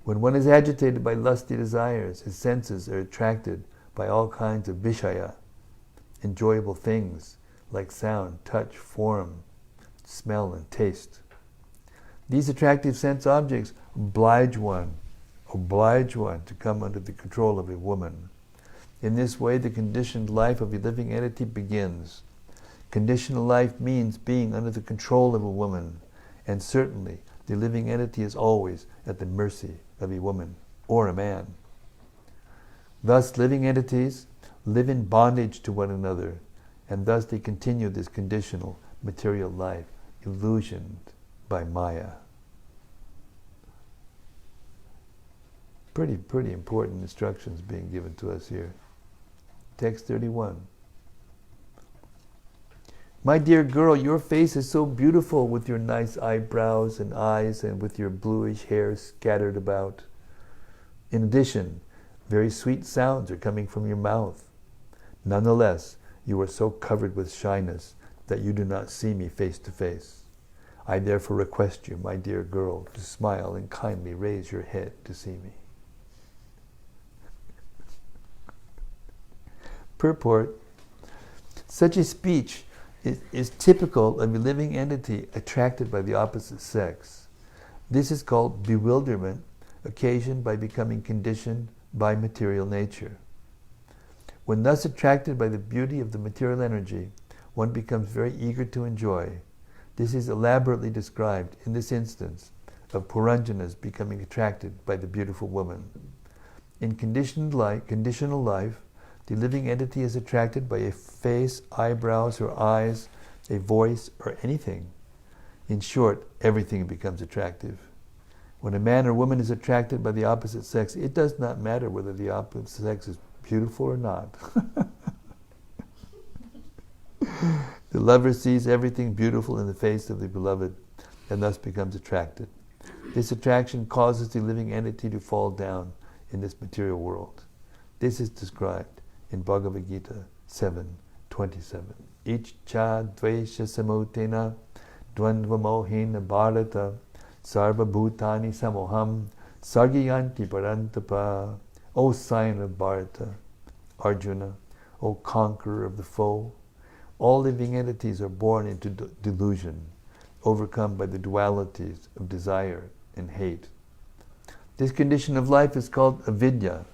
A: When one is agitated by lusty desires, his senses are attracted by all kinds of vishaya, enjoyable things like sound, touch, form, smell, and taste. These attractive sense objects oblige one to come under the control of a woman. In this way, the conditioned life of a living entity begins. Conditional life means being under the control of a woman, and certainly the living entity is always at the mercy of a woman or a man. Thus, living entities live in bondage to one another, and thus they continue this conditional material life, illusioned by Maya. Pretty important instructions being given to us here. Text 31. My dear girl, your face is so beautiful with your nice eyebrows and eyes and with your bluish hair scattered about. In addition, very sweet sounds are coming from your mouth. Nonetheless, you are so covered with shyness that you do not see me face to face. I therefore request you, my dear girl, to smile and kindly raise your head to see me. Purport. Such a speech is typical of a living entity attracted by the opposite sex. This is called bewilderment, occasioned by becoming conditioned by material nature. When thus attracted by the beauty of the material energy, one becomes very eager to enjoy. This is elaborately described in this instance of Puranjanas becoming attracted by the beautiful woman. In conditional life, the living entity is attracted by a face, eyebrows, or eyes, a voice, or anything. In short, everything becomes attractive. When a man or woman is attracted by the opposite sex, it does not matter whether the opposite sex is beautiful or not. The lover sees everything beautiful in the face of the beloved and thus becomes attracted. This attraction causes the living entity to fall down in this material world. This is described in Bhagavad Gita 7:27. Ichcha dvesha samutena dvandva mohena bharata sarva bhutani samoham sargiyanti parantapa. O sign of Bharata, Arjuna, O conqueror of the foe, all living entities are born into delusion, overcome by the dualities of desire and hate. This condition of life is called avidya.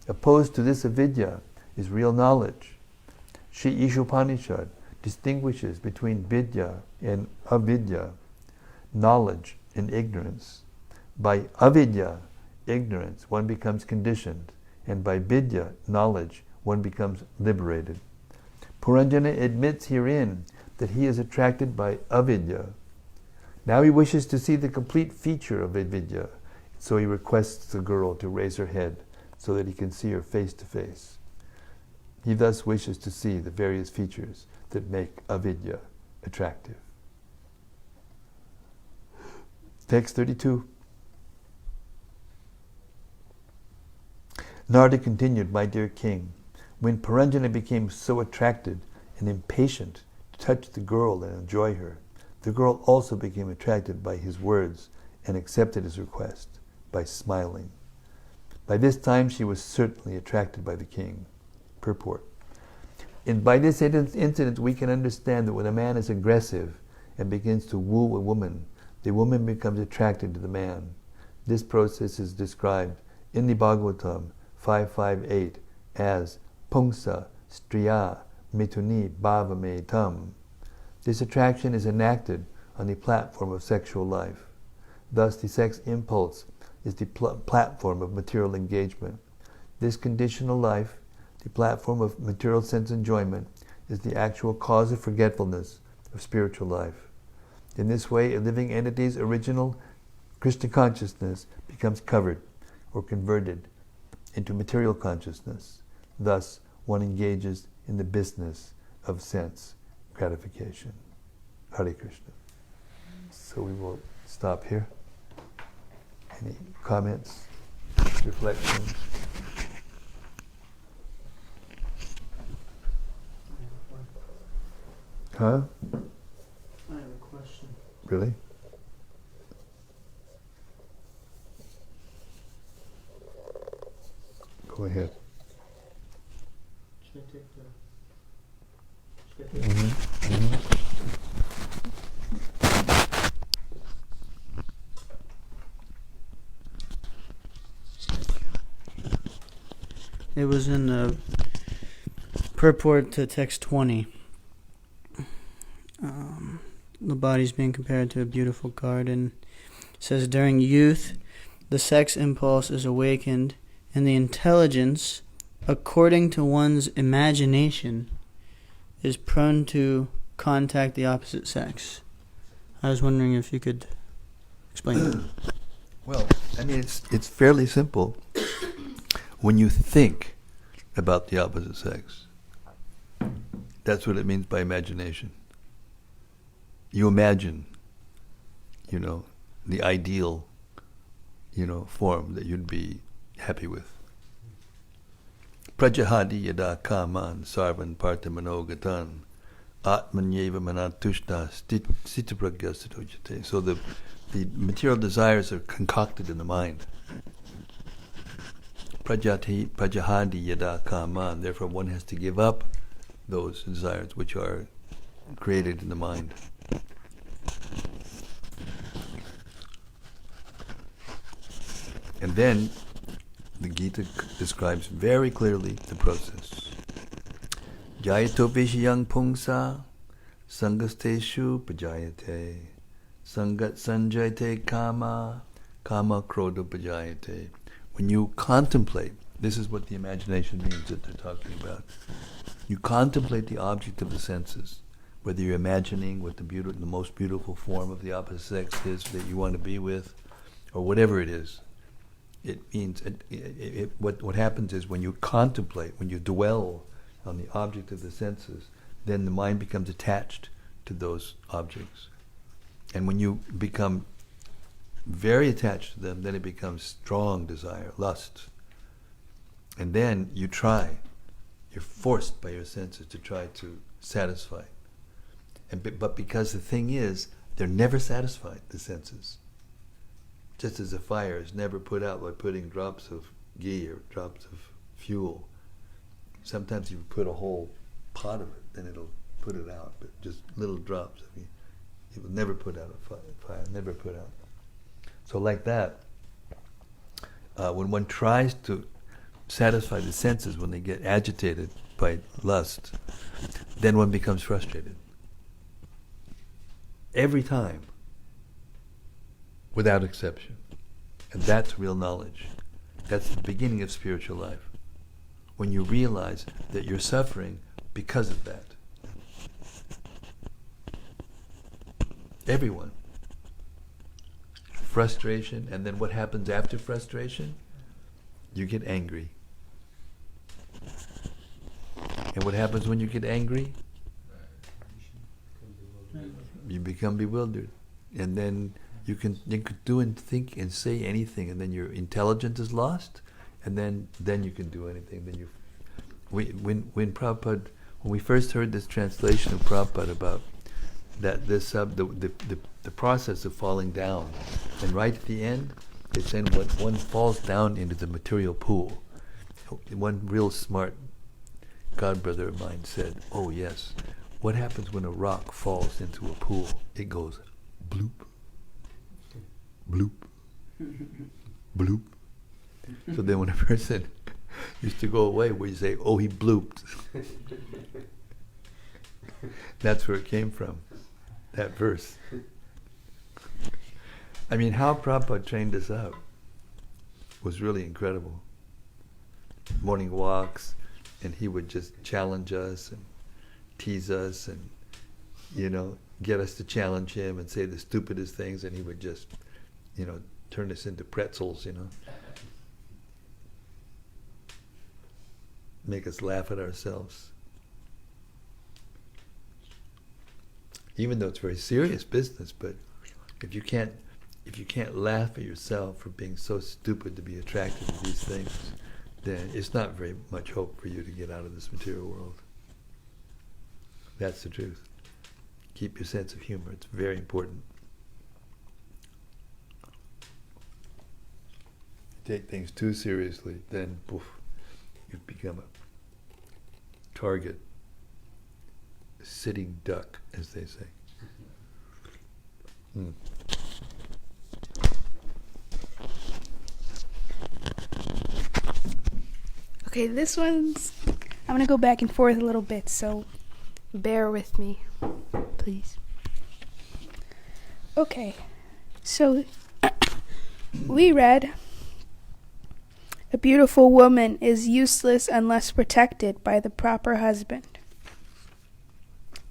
A: Opposed to this avidya is real knowledge. Sri Ishopanishad distinguishes between vidya and avidya, knowledge and ignorance. By avidya, ignorance, one becomes conditioned, and by vidya, knowledge, one becomes liberated. Puranjana admits herein that he is attracted by avidya. Now he wishes to see the complete feature of avidya, so he requests the girl to raise her head so that he can see her face to face. He thus wishes to see the various features that make avidya attractive. Text 32. Narada continued, my dear king, when Puranjana became so attracted and impatient to touch the girl and enjoy her, the girl also became attracted by his words and accepted his request by smiling. By this time she was certainly attracted by the king. Purport. And by this incident we can understand that when a man is aggressive and begins to woo a woman, the woman becomes attracted to the man. This process is described in the Bhagavatam 558 as Pungsa Striya Mituni Bhavametam. This attraction is enacted on the platform of sexual life. Thus the sex impulse is the platform of material engagement. This conditional life, the platform of material sense enjoyment, is the actual cause of forgetfulness of spiritual life. In this way, a living entity's original Krishna consciousness becomes covered or converted into material consciousness. Thus, one engages in the business of sense gratification. Hare Krishna. So we will stop here. Any comments, reflections? Huh?
C: I have a question.
A: Really? Go ahead.
C: Should I take the... It was in the purport to text 20. The body's being compared to a beautiful garden. It says, during youth, the sex impulse is awakened, and the intelligence, according to one's imagination, is prone to contact the opposite sex. I was wondering if you could explain that.
A: Well, I mean, it's fairly simple. When you think about the opposite sex, that's what it means by imagination. You imagine, the ideal, form that you'd be happy with. Prajahadi yada kaman sarvan partamanogatan atmanyeva manatushta sitapragyasatujate. So the material desires are concocted in the mind. Prajahadi yada kaman. Therefore one has to give up those desires which are created in the mind. And then the Gita describes very clearly the process. Jayato vishayang pungsa sangasteshu pajayate sangat sanjayate kama krodha pajayate. When you contemplate, this is what the imagination means that they're talking about. You contemplate the object of the senses, whether you're imagining what the most beautiful form of the opposite sex is that you want to be with, or whatever it is. It means what happens is when you contemplate, when you dwell on the object of the senses, then the mind becomes attached to those objects. And when you become very attached to them, then it becomes strong desire, lust. And then you're forced by your senses to try to satisfy. But because the thing is, they're never satisfied, the senses. Just as a fire is never put out by putting drops of ghee or drops of fuel. Sometimes you put a whole pot of it, then it'll put it out. But just little drops of it will never put out a fire, never put out. So like that, when one tries to satisfy the senses, when they get agitated by lust, then one becomes frustrated. Every time. Without exception. And that's real knowledge. That's the beginning of spiritual life. When you realize that you're suffering because of that. Everyone. Frustration, and then what happens after frustration? You get angry. And what happens when you get angry? You become bewildered. And then you could do and think and say anything, and then your intelligence is lost, and then you can do anything. Then when Prabhupada, when we first heard this translation of Prabhupada about that the process of falling down, and right at the end, they say when one falls down into the material pool, one real smart godbrother of mine said, "Oh yes, what happens when a rock falls into a pool? It goes bloop, bloop, bloop." So then when a person used to go away, we say, "Oh, he blooped." That's where it came from, that verse. I mean, how Prabhupada trained us up was really incredible. Morning walks, and he would just challenge us and tease us and, get us to challenge him and say the stupidest things, and he would just, turn us into pretzels, make us laugh at ourselves. Even though it's very serious business, but if you can't laugh at yourself for being so stupid to be attracted to these things, then it's not very much hope for you to get out of this material world. That's the truth. Keep your sense of humor. It's very important. Take things too seriously, then poof, you've become a target, a sitting duck, as they say.
D: Okay, this one's... I'm going to go back and forth a little bit, so bear with me, please. Okay, so we read, "A beautiful woman is useless unless protected by the proper husband."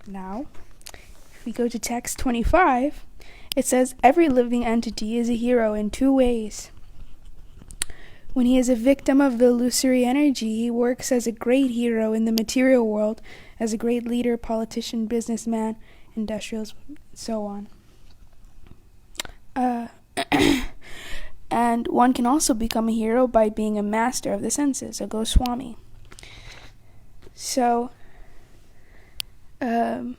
D: Now, if we go to text 25, it says, "Every living entity is a hero in two ways. When he is a victim of the illusory energy, he works as a great hero in the material world, as a great leader, politician, businessman, industrialist, and so on. And one can also become a hero by being a master of the senses, a Goswami." So, then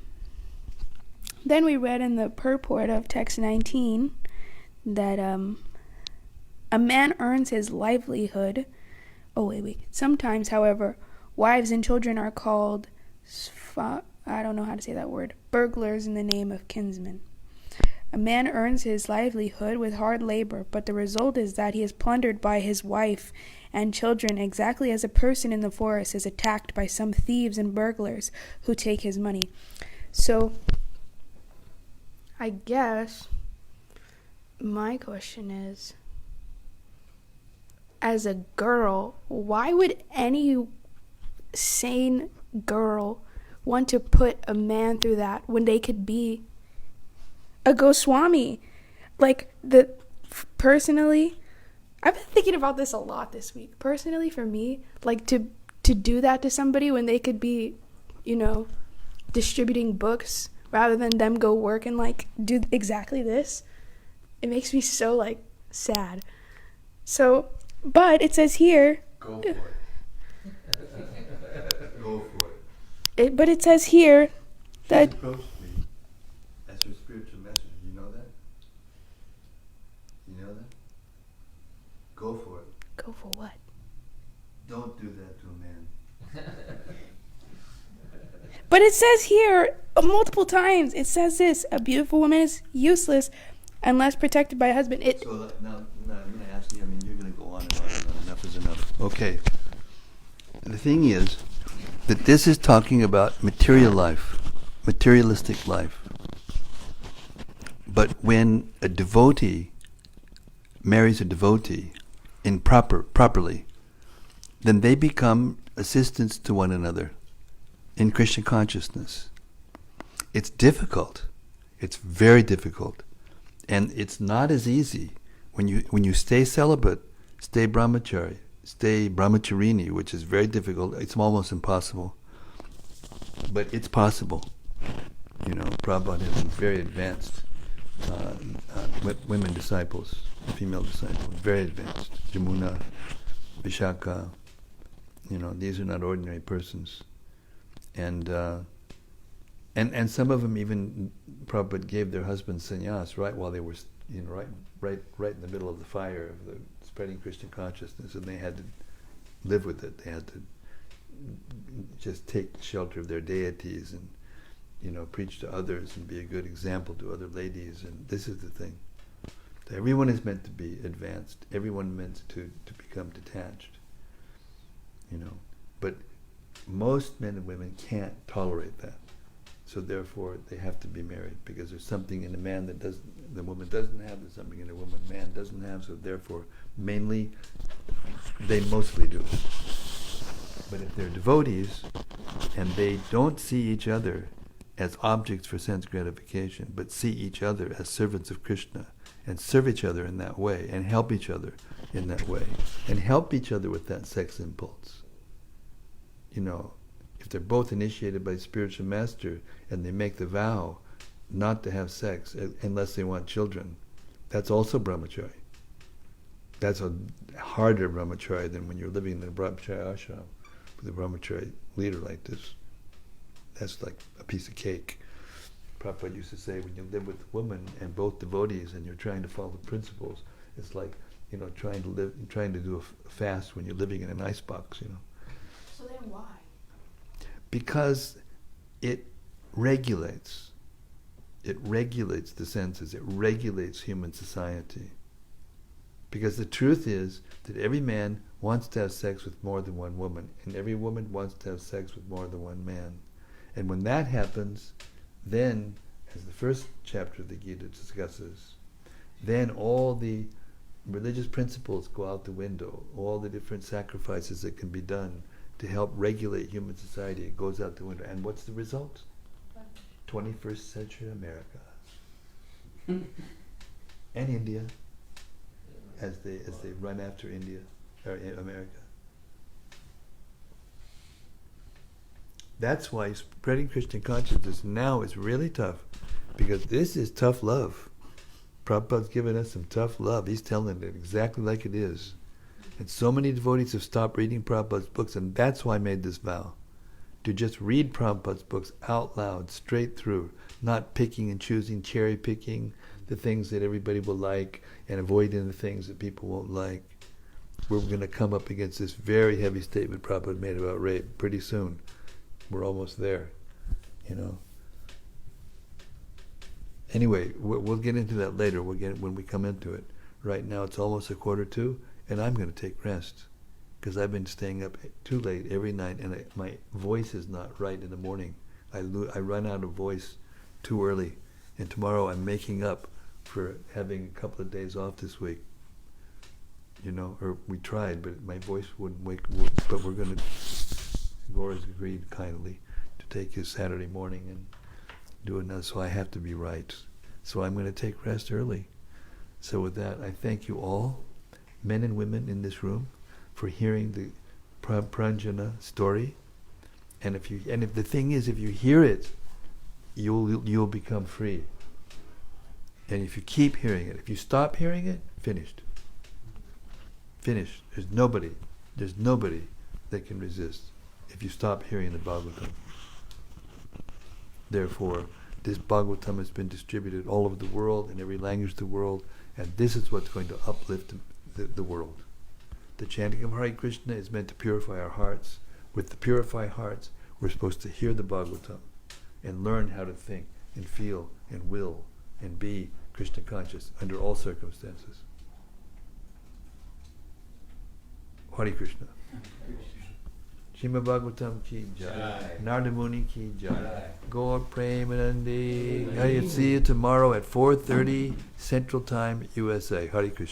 D: we read in the purport of text 19 that a man earns his livelihood. Sometimes, however, wives and children are called, I don't know how to say that word, burglars in the name of kinsmen. A man earns his livelihood with hard labor, but the result is that he is plundered by his wife and children, exactly as a person in the forest is attacked by some thieves and burglars who take his money. So, I guess my question is, as a girl, why would any sane girl want to put a man through that when they could be a Goswami? Personally, I've been thinking about this a lot this week. Personally, for me, to do that to somebody when they could be, distributing books rather than them go work and do exactly this, it makes me so sad. So, but it says here,
A: Go for it. Go for it.
D: But it says here that
A: She approached me as her spiritual messenger. You know that? You know that? Go for it.
D: Go for what?
A: Don't do that to a man.
D: But it says here multiple times, it says this: a beautiful woman is useless unless protected by a husband.
A: So now I'm going to ask you, you're going to go on and on and on. Enough is enough. Okay. The thing is that this is talking about material life, materialistic life. But when a devotee marries a devotee properly, then they become assistants to one another in Krishna consciousness. It's difficult. It's very difficult. And it's not as easy when you stay celibate, stay brahmachari, stay brahmacharini, which is very difficult. It's almost impossible. But it's possible. Prabhupada has very advanced women disciples, female disciples, very advanced. Jamuna, Vishaka, these are not ordinary persons. And And some of them even, Prabhupada gave their husbands sannyas right while they were, right in the middle of the fire of the spreading Krishna consciousness, and they had to live with it. They had to just take shelter of their deities and, preach to others and be a good example to other ladies. And this is the thing. Everyone is meant to be advanced. Everyone meant to become detached. But most men and women can't tolerate that. So therefore, they have to be married, because there's something in a man that the woman doesn't have. There's something in a woman man doesn't have. So therefore, they mostly do. But if they're devotees and they don't see each other as objects for sense gratification, but see each other as servants of Krishna and serve each other in that way and help each other in that way and help each other with that sex impulse. If they're both initiated by spiritual master and they make the vow not to have sex unless they want children, that's also brahmacharya. That's a harder brahmacharya than when you're living in a brahmacharya ashram with a brahmacharya leader like this. That's like a piece of cake. Prabhupada used to say, when you live with a woman and both devotees and you're trying to follow principles, it's like, trying to do a fast when you're living in an icebox,
D: So then why?
A: Because it regulates. It regulates the senses. It regulates human society. Because the truth is that every man wants to have sex with more than one woman, and every woman wants to have sex with more than one man. And when that happens, then, as the first chapter of the Gita discusses, then all the religious principles go out the window, all the different sacrifices that can be done to help regulate human society, it goes out the window. And what's the result? 21st century America. And India, as they run after India, or America. That's why spreading Krishna consciousness now is really tough, because this is tough love. Prabhupada's given us some tough love. He's telling it exactly like it is. And so many devotees have stopped reading Prabhupada's books, and that's why I made this vow. To just read Prabhupada's books out loud, straight through, not picking and choosing, cherry picking the things that everybody will like and avoiding the things that people won't like. We're going to come up against this very heavy statement Prabhupada made about rape pretty soon. We're almost there, Anyway, we'll get into that later. We'll get it when we come into it. Right now it's almost 1:45, and I'm going to take rest, because I've been staying up too late every night, and my voice is not right in the morning. I run out of voice too early, and tomorrow I'm making up for having a couple of days off this week. Or we tried, but my voice wouldn't wake. But we're going to. Gora's agreed kindly to take his Saturday morning and do another, so I have to be right. So I'm going to take rest early. So with that, I thank you all, men and women in this room, for hearing the Puranjana story. And if the thing is, if you hear it, you'll become free. And if you keep hearing it, if you stop hearing it, finished. Finished. There's nobody that can resist if you stop hearing the Bhagavatam. Therefore, this Bhagavatam has been distributed all over the world, in every language of the world, and this is what's going to uplift the world. The chanting of Hare Krishna is meant to purify our hearts. With the purified hearts, we're supposed to hear the Bhagavatam and learn how to think and feel and will and be Krishna conscious under all circumstances. Hare Krishna. Srimad Bhagavatam ki jai. Narada Muni ki jai. Gaur Premanandi. See you tomorrow at 4:30 Central Time, USA. Hare Krishna.